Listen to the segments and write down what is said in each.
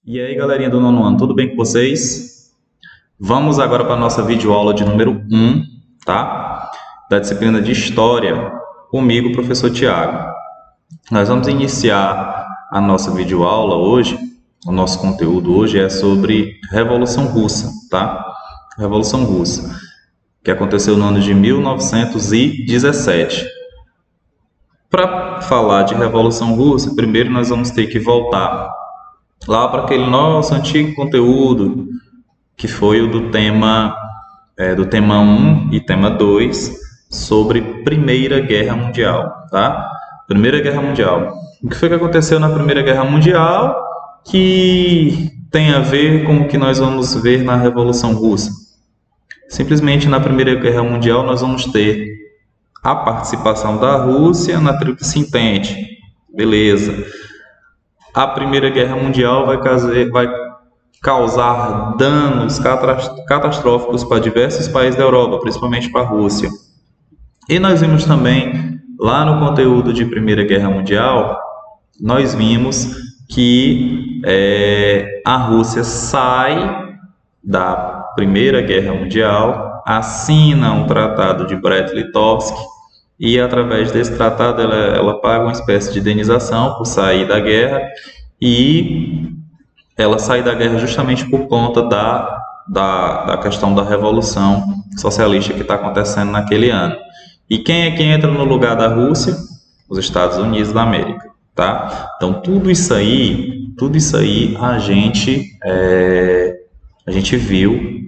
E aí, galerinha do nono ano, tudo bem com vocês? Vamos agora para a nossa videoaula de número 1, tá? Da disciplina de História, comigo, professor Tiago. Nós vamos iniciar a nossa videoaula hoje. O nosso conteúdo hoje é sobre Revolução Russa, tá? Revolução Russa, que aconteceu no ano de 1917. Para falar de Revolução Russa, primeiro nós vamos ter que voltar lá para aquele nosso antigo conteúdo, que foi o do tema 1 e tema 2, sobre Primeira Guerra Mundial, tá? Primeira Guerra Mundial. O que foi que aconteceu na Primeira Guerra Mundial que tem a ver com o que nós vamos ver na Revolução Russa? Simplesmente na Primeira Guerra Mundial nós vamos ter a participação da Rússia na Tríplice Entente. Beleza. A Primeira Guerra Mundial vai causar danos catastróficos para diversos países da Europa, principalmente para a Rússia. E nós vimos também, lá no conteúdo de Primeira Guerra Mundial, nós vimos que a Rússia sai da Primeira Guerra Mundial, assina um tratado de Brest-Litovsk, e através desse tratado ela paga uma espécie de indenização por sair da guerra, e ela sai da guerra justamente por conta da questão da Revolução Socialista que está acontecendo naquele ano. E quem é que entra no lugar da Rússia? Os Estados Unidos da América, tá? Então tudo isso aí a gente viu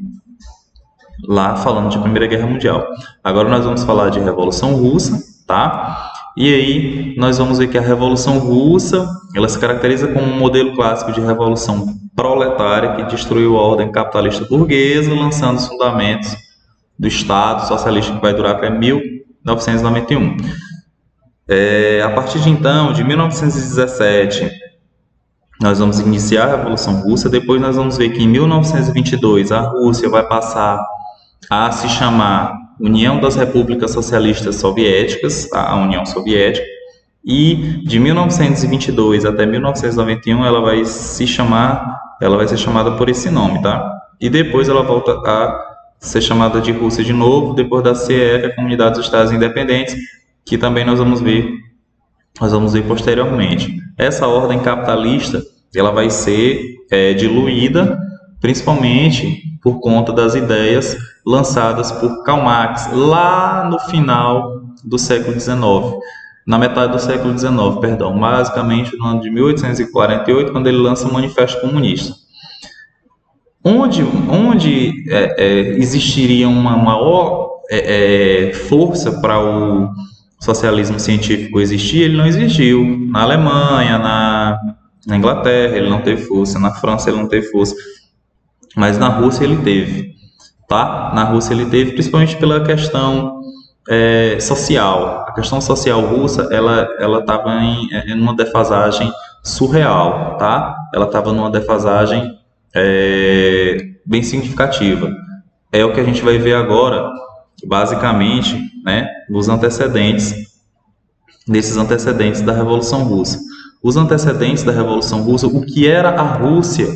lá falando de Primeira Guerra Mundial. Agora nós vamos falar de Revolução Russa, tá? E aí nós vamos ver que a Revolução Russa, ela se caracteriza como um modelo clássico de revolução proletária que destruiu a ordem capitalista burguesa, lançando os fundamentos do Estado socialista que vai durar até 1991. A partir de então, de 1917, nós vamos iniciar a Revolução Russa. Depois nós vamos ver que em 1922 a Rússia vai passar a se chamar União das Repúblicas Socialistas Soviéticas, a União Soviética, e de 1922 até 1991 ela vai ser chamada por esse nome, tá? E depois ela volta a ser chamada de Rússia de novo, depois da CE, que é a Comunidade dos Estados Independentes, que também nós vamos ver posteriormente. Essa ordem capitalista ela vai ser diluída, principalmente por conta das ideias lançadas por Karl Marx lá no final do século XIX, na metade do século XIX, perdão, basicamente no ano de 1848, quando ele lança o Manifesto Comunista. Onde existiria uma maior força para o socialismo científico existir, ele não existiu. Na Alemanha, na Inglaterra, ele não teve força, na França ele não teve força, mas na Rússia ele teve, tá? Na Rússia ele teve, principalmente pela questão social. A questão social russa, ela estava em uma defasagem surreal, tá? Ela estava numa defasagem bem significativa. É o que a gente vai ver agora, basicamente, né, desses antecedentes da Revolução Russa. Os antecedentes da Revolução Russa, o que era a Rússia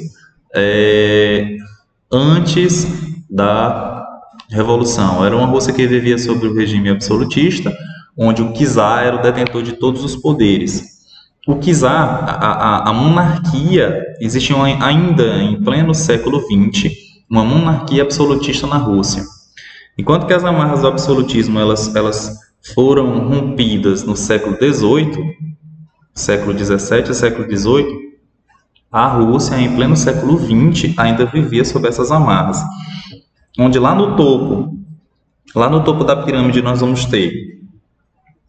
antes da Revolução? Era uma Rússia que vivia sob o regime absolutista, onde o czar era o detentor de todos os poderes. O czar, a monarquia, existia ainda em pleno século XX, uma monarquia absolutista na Rússia. Enquanto que as amarras do absolutismo elas foram rompidas no século XVIII, século XVII e século XVIII, a Rússia, em pleno século XX, ainda vivia sob essas amarras. Onde lá no topo da pirâmide, nós vamos ter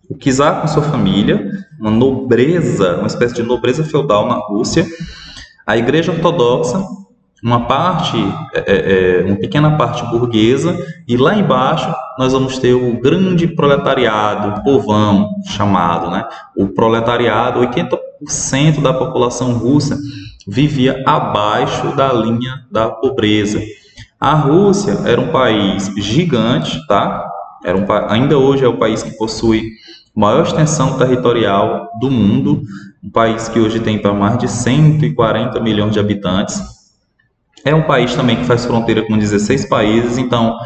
o czar com sua família, uma nobreza, uma espécie de nobreza feudal na Rússia, a Igreja Ortodoxa, uma pequena parte burguesa, e lá embaixo nós vamos ter o grande proletariado, o povão chamado, né? O proletariado, 80% da população russa vivia abaixo da linha da pobreza. A Rússia era um país gigante, tá? Ainda hoje é o país que possui maior extensão territorial do mundo, um país que hoje tem para mais de 140 milhões de habitantes. É um país também que faz fronteira com 16 países, então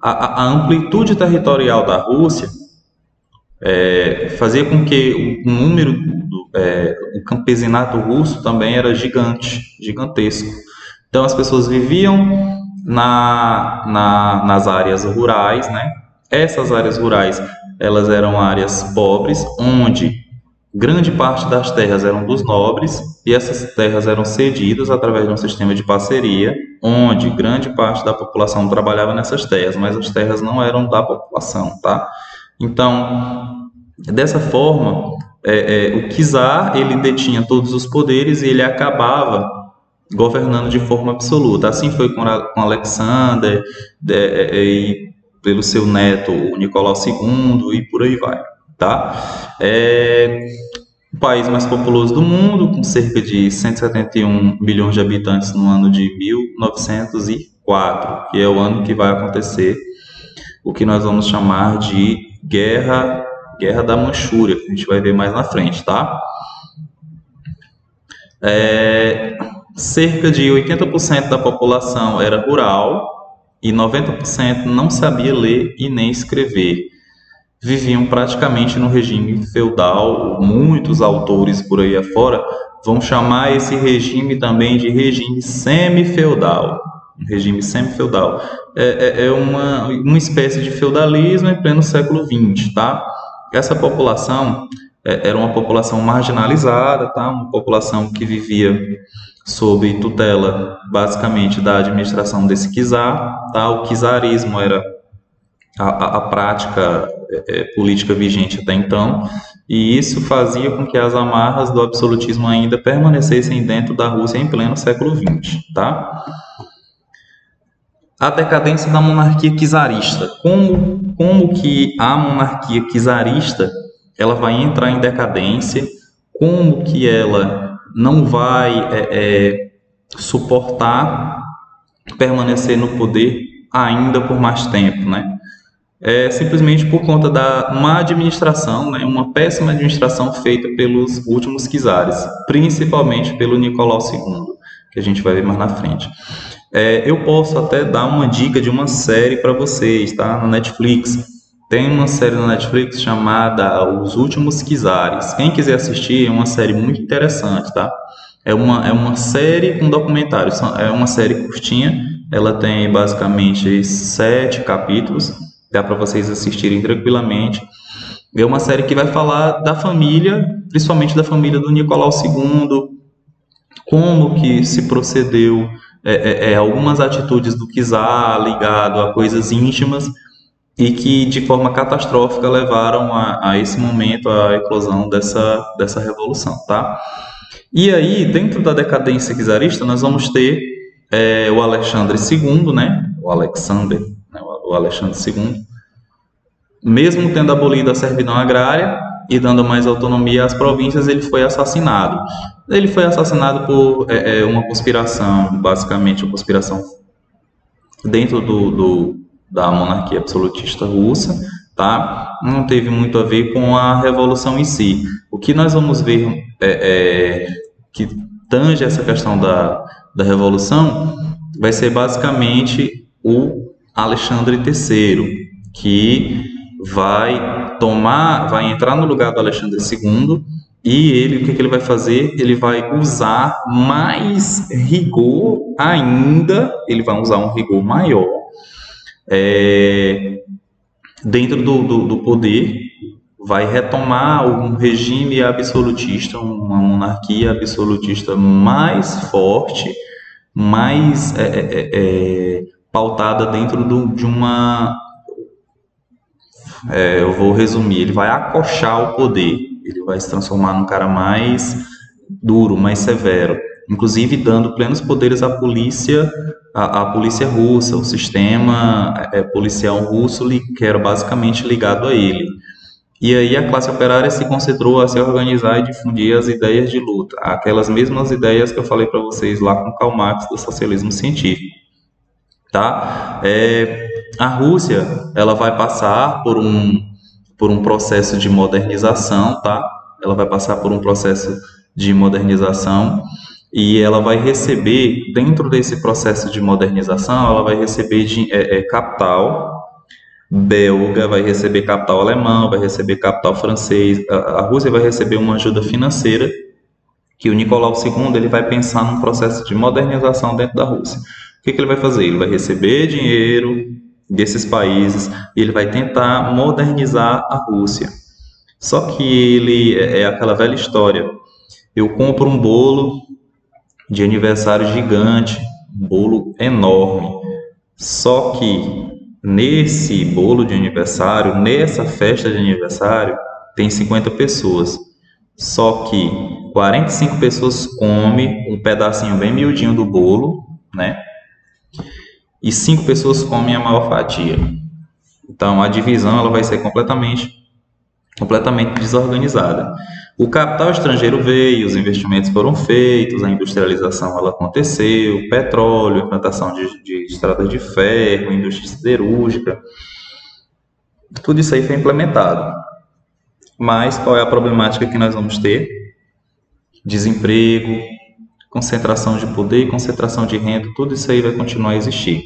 a amplitude territorial da Rússia fazia com que o número o campesinato russo também era gigantesco. Então as pessoas viviam nas áreas rurais, né? Essas áreas rurais, elas eram áreas pobres, onde grande parte das terras eram dos nobres, e essas terras eram cedidas através de um sistema de parceria, onde grande parte da população trabalhava nessas terras, mas as terras não eram da população, tá? Então, dessa forma, o czar, ele detinha todos os poderes e ele acabava governando de forma absoluta. Assim foi com Alexander e pelo seu neto, o Nicolau II, e por aí vai, tá? O país mais populoso do mundo, com cerca de 171 milhões de habitantes no ano de 1904, que é o ano que vai acontecer o que nós vamos chamar de Guerra da Manchúria, que a gente vai ver mais na frente, tá? Cerca de 80% da população era rural e 90% não sabia ler e nem escrever. Viviam praticamente no regime feudal. Muitos autores por aí afora vão chamar esse regime também de regime semi-feudal. Regime semi-feudal. É uma espécie de feudalismo em pleno século XX, tá? Essa população era uma população marginalizada, tá? Uma população que vivia sob tutela, basicamente, da administração desse czar, tá? O czarismo era a prática política vigente até então, e isso fazia com que as amarras do absolutismo ainda permanecessem dentro da Rússia em pleno século XX, tá? A decadência da monarquia czarista. Como que a monarquia czarista ela vai entrar em decadência? Como que ela não vai suportar permanecer no poder ainda por mais tempo, né? Simplesmente por conta da má administração, né? Uma péssima administração feita pelos últimos czares, principalmente pelo Nicolau II, que a gente vai ver mais na frente. Eu posso até dar uma dica de uma série para vocês, tá? Na Netflix. Tem uma série na Netflix chamada Os Últimos Czares. Quem quiser assistir, é uma série muito interessante, tá? É uma série com documentário. É uma série curtinha. Ela tem basicamente 7 capítulos. Dá para vocês assistirem tranquilamente. É uma série que vai falar da família, principalmente da família do Nicolau II, como que se procedeu, algumas atitudes do czar ligado a coisas íntimas e que de forma catastrófica levaram a esse momento, a eclosão dessa revolução, tá? E aí, dentro da decadência czarista, nós vamos ter o Alexandre II, né? O Alexander II, mesmo tendo abolido a servidão agrária e dando mais autonomia às províncias, ele foi assassinado. Ele foi assassinado por uma conspiração, basicamente uma conspiração dentro da monarquia absolutista russa, tá? Não teve muito a ver com a revolução em si. O que nós vamos ver que tange essa questão da revolução vai ser basicamente o Alexandre III, que vai entrar no lugar do Alexandre II, e o que ele vai fazer? Ele vai usar mais rigor ainda, ele vai usar um rigor maior dentro do poder, vai retomar um regime absolutista, uma monarquia absolutista mais forte, mais pautada dentro de uma... eu vou resumir, ele vai acochar o poder, ele vai se transformar num cara mais duro, mais severo, inclusive dando plenos poderes à polícia russa, o sistema policial russo, que era basicamente ligado a ele. E aí a classe operária se concentrou a se organizar e difundir as ideias de luta, aquelas mesmas ideias que eu falei para vocês lá com Karl Marx do socialismo científico, tá? A Rússia, ela vai passar por um processo de modernização, tá? Ela vai passar por um processo de modernização, e ela vai receber, dentro desse processo de modernização, ela vai receber capital belga, vai receber capital alemão, vai receber capital francês. A Rússia vai receber uma ajuda financeira que o Nicolau II ele vai pensar num processo de modernização dentro da Rússia. O que ele vai fazer? Ele vai receber dinheiro desses países e ele vai tentar modernizar a Rússia. Só que ele é aquela velha história. Eu compro um bolo de aniversário gigante, um bolo enorme. Só que nesse bolo de aniversário, nessa festa de aniversário, tem 50 pessoas. Só que 45 pessoas comem um pedacinho bem miudinho do bolo, né? E 5 pessoas comem a maior fatia. Então a divisão ela vai ser completamente desorganizada. O capital estrangeiro veio, os investimentos foram feitos, a industrialização ela aconteceu, petróleo, implantação de estradas de ferro, indústria siderúrgica, tudo isso aí foi implementado. Mas qual é a problemática que nós vamos ter? Desemprego, concentração de poder e concentração de renda, tudo isso aí vai continuar a existir.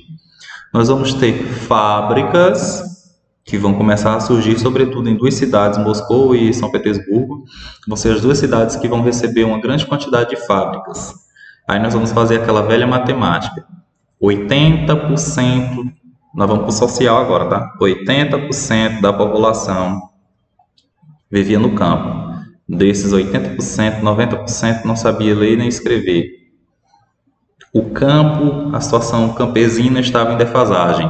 Nós vamos ter fábricas que vão começar a surgir, sobretudo em duas cidades, Moscou e São Petersburgo. Vão ser as duas cidades que vão receber uma grande quantidade de fábricas. Aí nós vamos fazer aquela velha matemática. 80%, nós vamos para o social agora, tá? 80% da população vivia no campo. Desses 80%, 90% não sabia ler nem escrever. O campo, a situação campesina estava em defasagem.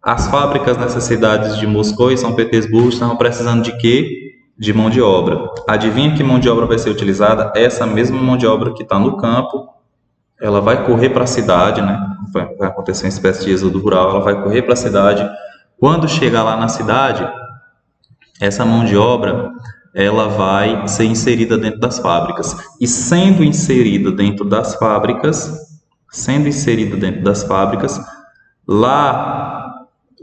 As fábricas nessas cidades de Moscou e São Petersburgo estavam precisando de quê? De mão de obra. Adivinha que mão de obra vai ser utilizada? Essa mesma mão de obra que está no campo, ela vai correr para a cidade, né? Vai acontecer uma espécie de êxodo rural, ela vai correr para a cidade. Quando chegar lá na cidade, essa mão de obra ela vai ser inserida dentro das fábricas. E sendo inserida dentro das fábricas, lá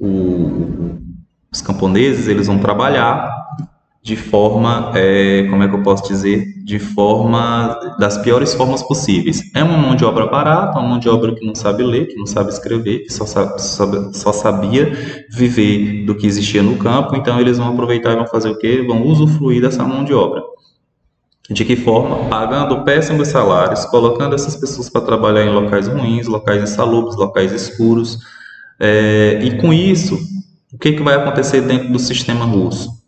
os camponeses eles vão trabalhar de forma, como é que eu posso dizer, de forma das piores formas possíveis. É uma mão de obra barata, uma mão de obra que não sabe ler, que não sabe escrever, que só sabia viver do que existia no campo. Então eles vão aproveitar e vão fazer o quê? Vão usufruir dessa mão de obra. De que forma? Pagando péssimos salários, colocando essas pessoas para trabalhar em locais ruins, locais insalubres, locais escuros. E com isso, o que vai acontecer dentro do sistema russo?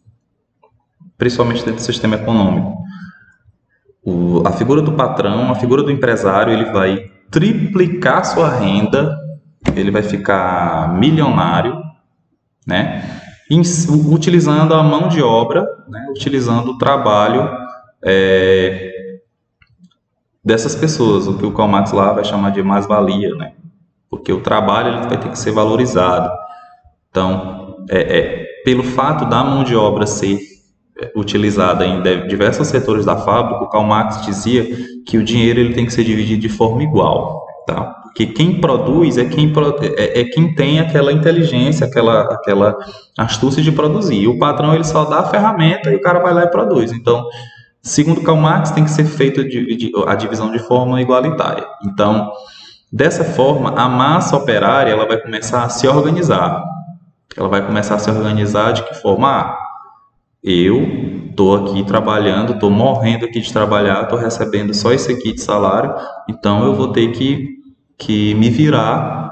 Principalmente dentro do sistema econômico. A figura do patrão, a figura do empresário, ele vai triplicar sua renda, ele vai ficar milionário, né? Utilizando a mão de obra, né? Utilizando o trabalho dessas pessoas, o que o Karl Marx lá vai chamar de mais-valia, né? Porque o trabalho ele vai ter que ser valorizado. Então, pelo fato da mão de obra ser utilizada em diversos setores da fábrica, o Karl Marx dizia que o dinheiro ele tem que ser dividido de forma igual, tá? Porque quem produz é quem tem aquela inteligência, aquela astúcia de produzir. E o patrão ele só dá a ferramenta e o cara vai lá e produz. Então, segundo Karl Marx, tem que ser feita a divisão de forma igualitária. Então, dessa forma, a massa operária ela vai começar a se organizar. Ela vai começar a se organizar de que forma? Eu estou aqui trabalhando, estou morrendo aqui de trabalhar, estou recebendo só esse aqui de salário, então eu vou ter que me virar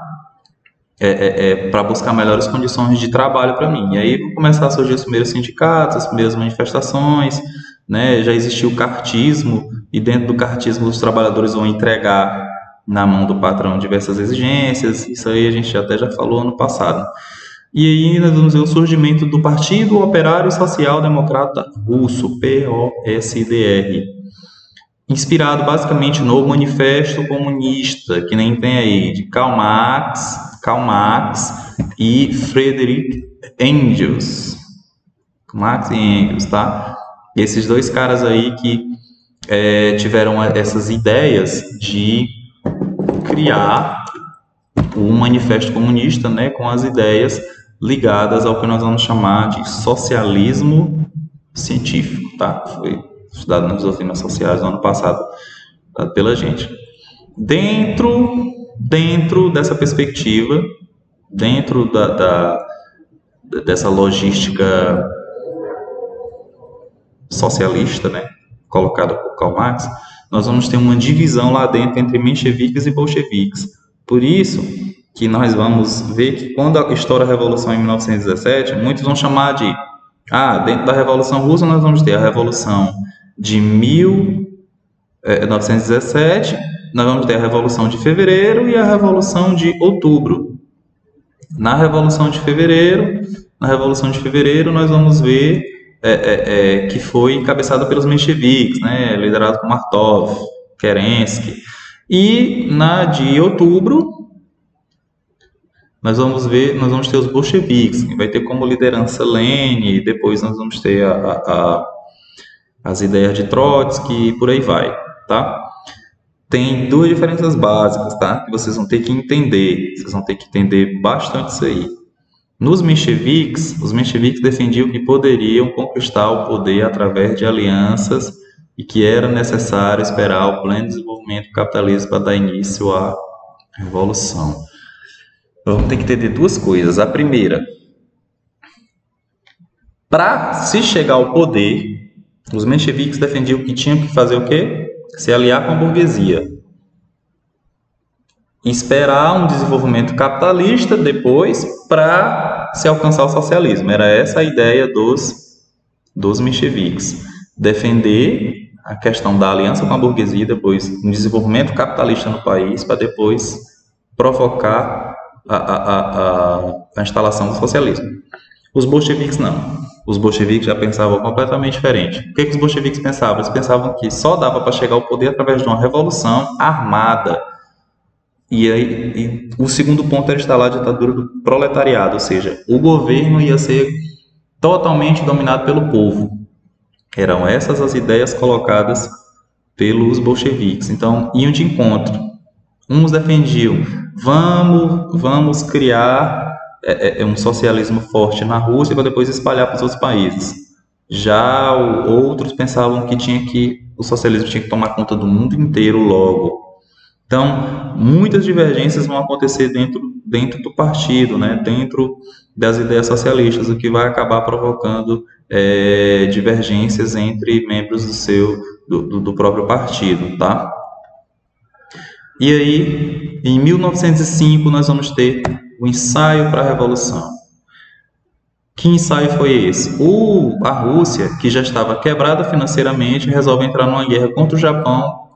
para buscar melhores condições de trabalho para mim. E aí vão começar a surgir os primeiros sindicatos, as primeiras manifestações, né? Já existiu o cartismo, e dentro do cartismo os trabalhadores vão entregar na mão do patrão diversas exigências. Isso aí a gente até já falou ano passado. E aí nós vamos ver o surgimento do Partido Operário Social Democrata Russo, POSDR, inspirado basicamente no Manifesto Comunista, que nem tem aí, de Karl Marx e Friedrich Engels. Marx e Engels, tá? Esses dois caras aí que tiveram essas ideias de criar o Manifesto Comunista, né, com as ideias ligadas ao que nós vamos chamar de socialismo científico, tá? Foi estudado nas doutrinas sociais no ano passado, pela gente. Dentro dessa perspectiva, dentro dessa logística socialista, né, colocada por Karl Marx, nós vamos ter uma divisão lá dentro entre mencheviques e bolcheviques. Por isso que nós vamos ver que quando estoura a Revolução em 1917, muitos vão chamar de dentro da Revolução Russa nós vamos ter a Revolução de 1917, nós vamos ter a Revolução de Fevereiro e a Revolução de Outubro. Na Revolução de Fevereiro nós vamos ver que foi encabeçada pelos mencheviques, né, liderado por Martov, Kerensky. E na de Outubro nós vamos ter os bolcheviques, que vai ter como liderança Lenin, e depois nós vamos ter as ideias de Trotsky e por aí vai, tá? Tem duas diferenças básicas, tá? Que vocês vão ter que entender. Vocês vão ter que entender bastante isso aí. Nos mencheviques, os mencheviques defendiam que poderiam conquistar o poder através de alianças e que era necessário esperar o pleno desenvolvimento do capitalismo para dar início à revolução. Vamos ter que entender duas coisas. A primeira, para se chegar ao poder, os mencheviques defendiam que tinham que fazer o quê? Se aliar com a burguesia. Esperar um desenvolvimento capitalista depois para se alcançar o socialismo. Era essa a ideia dos mencheviques. Defender a questão da aliança com a burguesia, depois um desenvolvimento capitalista no país, para depois provocar a instalação do socialismo. Os bolcheviques não. Os bolcheviques já pensavam completamente diferente. O que os bolcheviques pensavam? Eles pensavam que só dava para chegar ao poder através de uma revolução armada. E o segundo ponto era instalar a ditadura do proletariado, ou seja, o governo ia ser totalmente dominado pelo povo. Eram essas as ideias colocadas pelos bolcheviques. Então, iam de encontro. Uns defendiam, vamos criar um socialismo forte na Rússia para depois espalhar para os outros países. Já outros pensavam que o socialismo tinha que tomar conta do mundo inteiro logo. Então, muitas divergências vão acontecer dentro do partido, né? Dentro das ideias socialistas, o que vai acabar provocando divergências entre membros do próprio partido, tá? E aí, em 1905, nós vamos ter o ensaio para a Revolução. Que ensaio foi esse? A Rússia, que já estava quebrada financeiramente, resolve entrar numa guerra contra o Japão,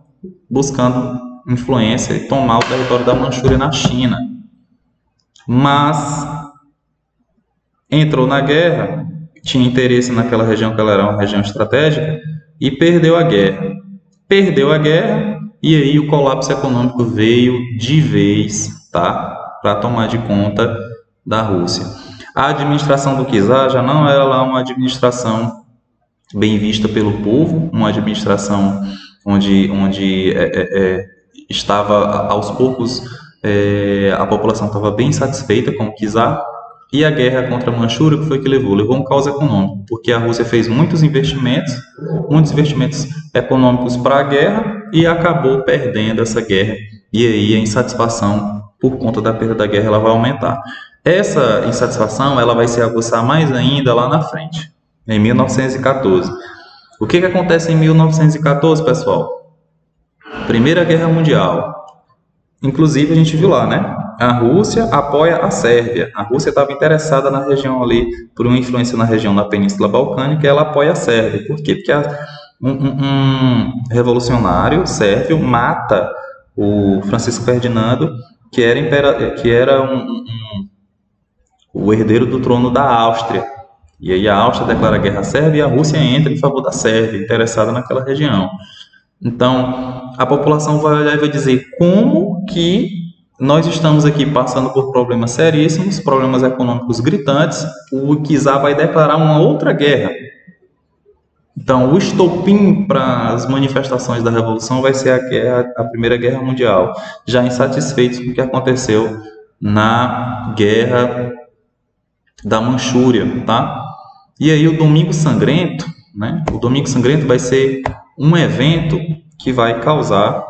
buscando influência e tomar o território da Manchúria na China. Mas entrou na guerra, tinha interesse naquela região, que ela era uma região estratégica, e perdeu a guerra. E aí o colapso econômico veio de vez, tá? Para tomar de conta da Rússia. A administração do czar já não era lá uma administração bem vista pelo povo, uma administração onde estava aos poucos a população estava bem satisfeita com o czar. E a guerra contra a Manchúria, que foi que levou um caos econômico, porque a Rússia fez muitos investimentos econômicos para a guerra e acabou perdendo essa guerra. E aí a insatisfação por conta da perda da guerra ela vai aumentar. Essa insatisfação ela vai se aguçar mais ainda lá na frente, em 1914. O que acontece em 1914, pessoal? Primeira Guerra Mundial. Inclusive a gente viu lá, né? A Rússia apoia a Sérvia. A Rússia estava interessada na região ali, por uma influência na região da Península Balcânica, e ela apoia a Sérvia. Por quê? Porque um revolucionário sérvio mata o Francisco Ferdinando, que era o herdeiro do trono da Áustria. E aí a Áustria declara guerra à Sérvia e a Rússia entra em favor da Sérvia, interessada naquela região. Então, a população vai olhar e vai dizer como que nós estamos aqui passando por problemas seríssimos, problemas econômicos gritantes, o czar vai declarar uma outra guerra. Então, o estopim para as manifestações da Revolução vai ser a Primeira Guerra Mundial, já insatisfeitos com o que aconteceu na Guerra da Manchúria, tá? E aí o Domingo Sangrento, né? O Domingo Sangrento vai ser um evento que vai causar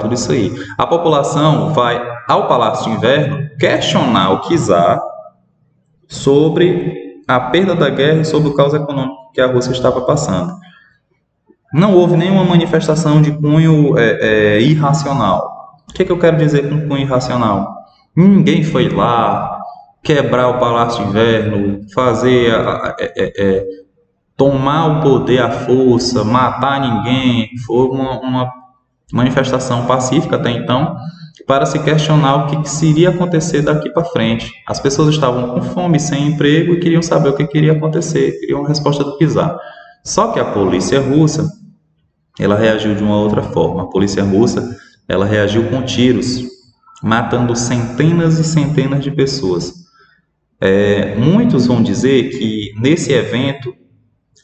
tudo isso aí. A população vai ao Palácio de Inverno questionar o czar sobre a perda da guerra e sobre o caos econômico que a Rússia estava passando. Não houve nenhuma manifestação de cunho irracional. O que eu quero dizer com cunho irracional? Ninguém foi lá quebrar o Palácio de Inverno, fazer tomar o poder à força, matar ninguém. Foi uma manifestação pacífica até então, para se questionar o que iria acontecer daqui para frente. As pessoas estavam com fome, sem emprego e queriam saber o que iria acontecer, queriam uma resposta do czar. Só que a polícia russa, ela reagiu de uma outra forma. A polícia russa, ela reagiu com tiros, matando centenas e centenas de pessoas. Muitos vão dizer que nesse evento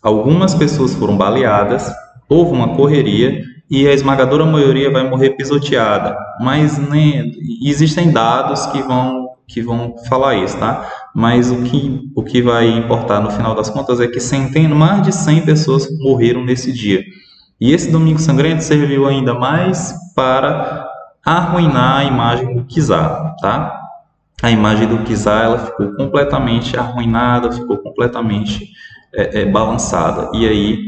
algumas pessoas foram baleadas, houve uma correria e a esmagadora maioria vai morrer pisoteada, mas existem dados que vão falar isso, tá? Mas o que vai importar no final das contas é que mais de 100 pessoas morreram nesse dia. E esse Domingo Sangrento serviu ainda mais para arruinar a imagem do czar, tá? A imagem do czar, ela ficou completamente arruinada, ficou completamente balançada. E aí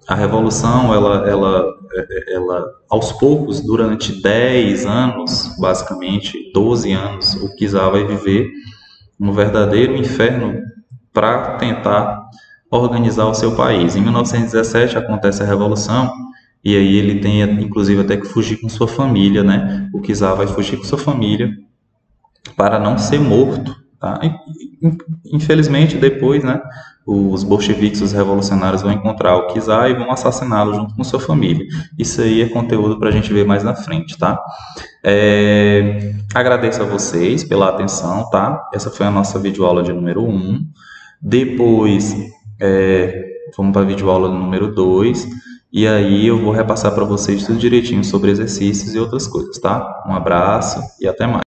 a revolução, ela aos poucos, durante 10 anos, basicamente 12 anos, o czar vai viver um verdadeiro inferno para tentar organizar o seu país. Em 1917 acontece a revolução e aí ele tem inclusive até que fugir com sua família, né? O czar vai fugir com sua família para não ser morto, tá? Infelizmente depois, né, os bolcheviques, os revolucionários vão encontrar o czar e vão assassiná-lo junto com sua família. Isso aí é conteúdo para a gente ver mais na frente, tá? Agradeço a vocês pela atenção, tá? Essa foi a nossa videoaula de número 1. Depois vamos para a videoaula número 2 e aí eu vou repassar para vocês tudo direitinho sobre exercícios e outras coisas, tá? Um abraço e até mais.